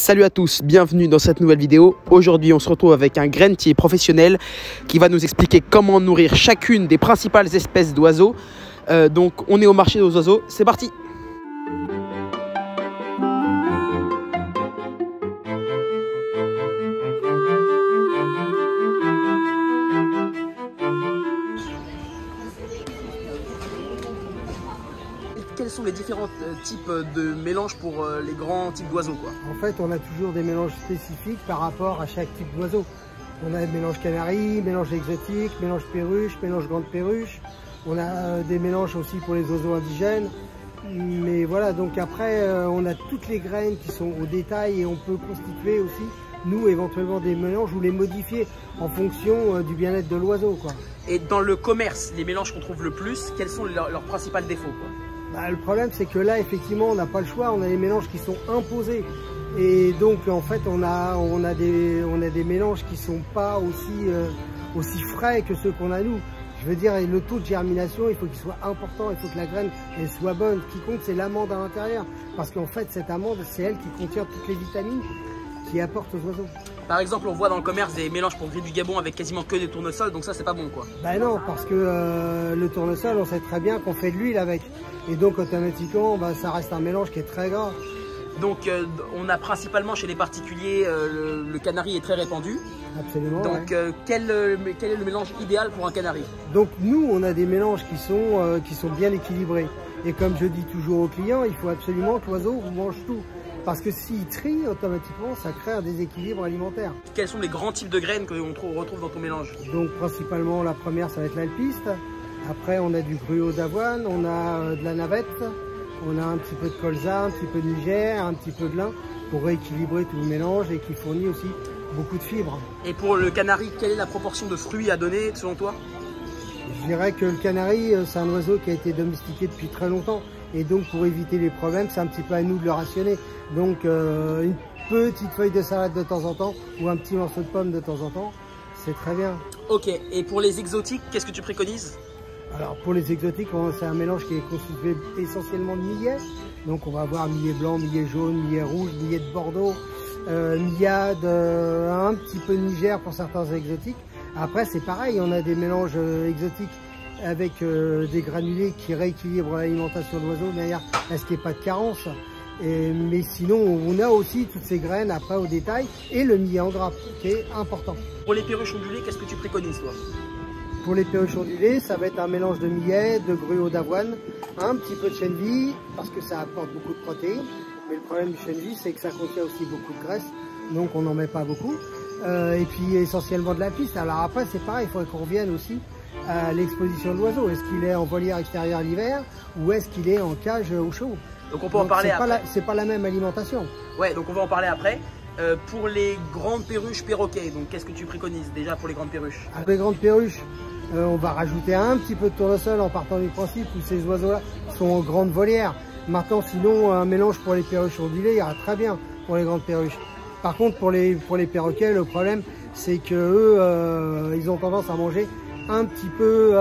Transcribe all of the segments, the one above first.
Salut à tous, bienvenue dans cette nouvelle vidéo. Aujourd'hui on se retrouve avec un grainetier professionnel qui va nous expliquer comment nourrir chacune des principales espèces d'oiseaux. Donc on est au marché aux oiseaux, c'est parti. Quels sont les différents types de mélanges pour les grands types d'oiseaux, quoi? En fait, on a toujours des mélanges spécifiques par rapport à chaque type d'oiseau. On a mélange canari, mélange exotique, mélange perruche, mélange grande perruche. On a des mélanges aussi pour les oiseaux indigènes. Mais voilà, donc après, on a toutes les graines qui sont au détail et on peut constituer aussi, nous, éventuellement des mélanges ou les modifier en fonction du bien-être de l'oiseau, quoi. Et dans le commerce, les mélanges qu'on trouve le plus, quels sont leurs principaux défauts, quoi? Bah, le problème, c'est que là, effectivement, on n'a pas le choix. On a des mélanges qui sont imposés. Et donc, en fait, on a des mélanges qui sont pas aussi frais que ceux qu'on a nous. Je veux dire, le taux de germination, il faut qu'il soit important. Il faut que la graine, elle soit bonne. Ce qui compte, c'est l'amande à l'intérieur. Parce qu'en fait, cette amande, c'est elle qui contient toutes les vitamines qui apportent aux oiseaux. Par exemple, on voit dans le commerce des mélanges pour grille du Gabon avec quasiment que des tournesols, donc ça, c'est pas bon, quoi. Ben non, parce que le tournesol, on sait très bien qu'on fait de l'huile avec. Et donc, automatiquement, ben, ça reste un mélange qui est très gras. Donc, on a principalement chez les particuliers, le canari est très répandu. Absolument. Donc, ouais. quel est le mélange idéal pour un canari? Donc, nous, on a des mélanges qui sont bien équilibrés. Et comme je dis toujours aux clients, il faut absolument que l'oiseau mange tout. Parce que s'il trie, automatiquement, ça crée un déséquilibre alimentaire. Quels sont les grands types de graines qu'on retrouve dans ton mélange? Donc, principalement, la première, ça va être l'alpiste. Après, on a du gruau d'avoine, on a de la navette, on a un petit peu de colza, un petit peu de niger, un petit peu de lin pour rééquilibrer tout le mélange et qui fournit aussi beaucoup de fibres. Et pour le canari, quelle est la proportion de fruits à donner selon toi? Je dirais que le canari, c'est un oiseau qui a été domestiqué depuis très longtemps. Et donc, pour éviter les problèmes, c'est un petit peu à nous de le rationner. Donc, une petite feuille de salade de temps en temps ou un petit morceau de pomme de temps en temps, c'est très bien. Ok, et pour les exotiques, qu'est-ce que tu préconises? Alors, pour les exotiques, c'est un mélange qui est constitué essentiellement de millets. Donc, on va avoir millet blanc, millet jaune, millet rouge, millet de Bordeaux, millade, un petit peu de Niger pour certains exotiques. Après, c'est pareil, on a des mélanges exotiques avec des granulés qui rééquilibrent l'alimentation de l'oiseau, derrière à ce qu'il n'y ait pas de carence. Mais sinon, on a aussi toutes ces graines après au détail et le millet en grappe qui est important. Pour les perruches ondulées, qu'est-ce que tu préconises, toi? Pour les perruches ondulées, ça va être un mélange de millet, de gruau d'avoine, un petit peu de chènevis parce que ça apporte beaucoup de protéines. Mais le problème du chènevis, c'est que ça contient aussi beaucoup de graisse, donc on n'en met pas beaucoup. Et puis essentiellement de la piste. Alors après, c'est pareil, il faudrait qu'on revienne aussi à l'exposition de l'oiseau. Est-ce qu'il est en volière extérieure l'hiver ou est-ce qu'il est en cage au chaud? Donc on peut en parler après. C'est pas la même alimentation. Ouais, donc on va en parler après. Pour les grandes perruches perroquets, donc qu'est-ce que tu préconises déjà pour les grandes perruches? Pour les grandes perruches, on va rajouter un petit peu de tournesol en partant du principe où ces oiseaux-là sont en grande volière. Maintenant, sinon, un mélange pour les perruches ondulées ira très bien pour les grandes perruches. Par contre, pour les perroquets, le problème, c'est que eux, ils ont tendance à manger un petit peu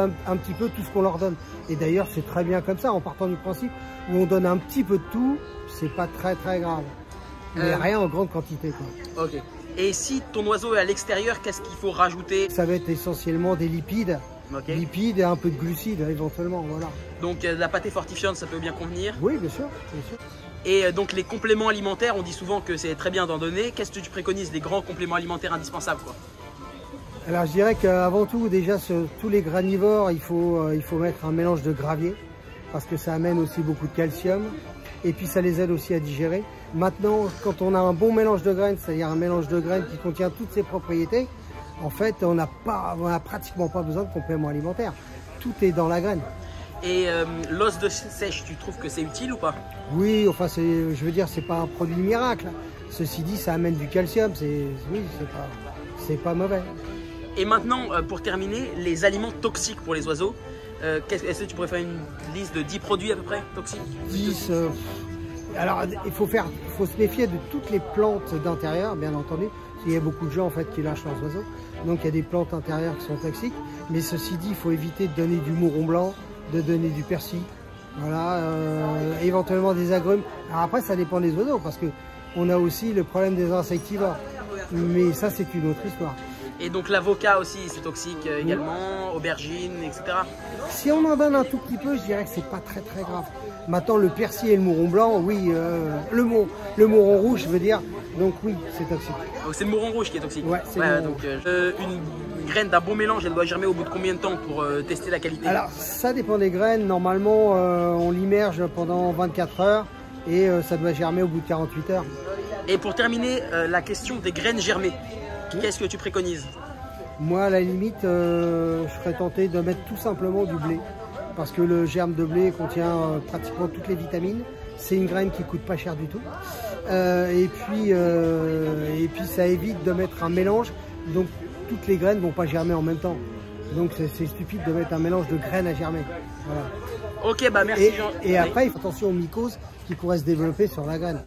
tout ce qu'on leur donne. Et d'ailleurs, c'est très bien comme ça, en partant du principe où on donne un petit peu de tout, c'est pas très grave. Mais rien en grande quantité, quoi. Ok. Et si ton oiseau est à l'extérieur, qu'est-ce qu'il faut rajouter? Ça va être essentiellement des lipides. Okay. Lipides et un peu de glucides, éventuellement, voilà. Donc la pâtée fortifiante, ça peut bien convenir? Oui, bien sûr, bien sûr. Et donc les compléments alimentaires, on dit souvent que c'est très bien d'en donner. Qu'est-ce que tu préconises, les grands compléments alimentaires indispensables, quoi? Alors je dirais qu'avant tout, déjà sur tous les granivores, il faut mettre un mélange de gravier parce que ça amène aussi beaucoup de calcium et puis ça les aide aussi à digérer. Maintenant, quand on a un bon mélange de graines, c'est-à-dire un mélange de graines qui contient toutes ces propriétés, en fait, on n'a pratiquement pas besoin de compléments alimentaires. Tout est dans la graine. Et l'os de sèche, tu trouves que c'est utile ou pas? Oui, enfin, je veux dire, c'est pas un produit miracle. Ceci dit, ça amène du calcium, oui, c'est pas mauvais. Et maintenant, pour terminer, les aliments toxiques pour les oiseaux. Est-ce que tu pourrais faire une liste de 10 produits à peu près toxiques? 10. Alors, il faut se méfier de toutes les plantes d'intérieur, bien entendu. Il y a beaucoup de gens en fait qui lâchent leurs oiseaux. Donc, il y a des plantes intérieures qui sont toxiques. Mais ceci dit, il faut éviter de donner du mouron blanc, de donner du persil. Voilà, éventuellement des agrumes. Alors après, ça dépend des oiseaux parce que on a aussi le problème des insectivores. Mais ça, c'est une autre histoire. Et donc l'avocat aussi, c'est toxique également, aubergine, etc. Si on en donne un tout petit peu, je dirais que c'est pas très grave. Maintenant, le persil et le mouron blanc, oui, le mouron rouge, je veux dire, donc oui, c'est toxique. Donc c'est le mouron rouge qui est toxique. Ouais, c'est donc une graine d'un bon mélange, elle doit germer au bout de combien de temps pour tester la qualité? Alors, ça dépend des graines. Normalement, on l'immerge pendant 24 heures et ça doit germer au bout de 48 heures. Et pour terminer, la question des graines germées, qu'est-ce que tu préconises? Moi, à la limite, je serais tenté de mettre tout simplement du blé. Parce que le germe de blé contient pratiquement toutes les vitamines. C'est une graine qui coûte pas cher du tout. Et puis ça évite de mettre un mélange. Donc toutes les graines vont pas germer en même temps. Donc c'est stupide de mettre un mélange de graines à germer. Voilà. Ok, bah merci Jean. Et après, il faut attention aux mycoses qui pourraient se développer sur la graine.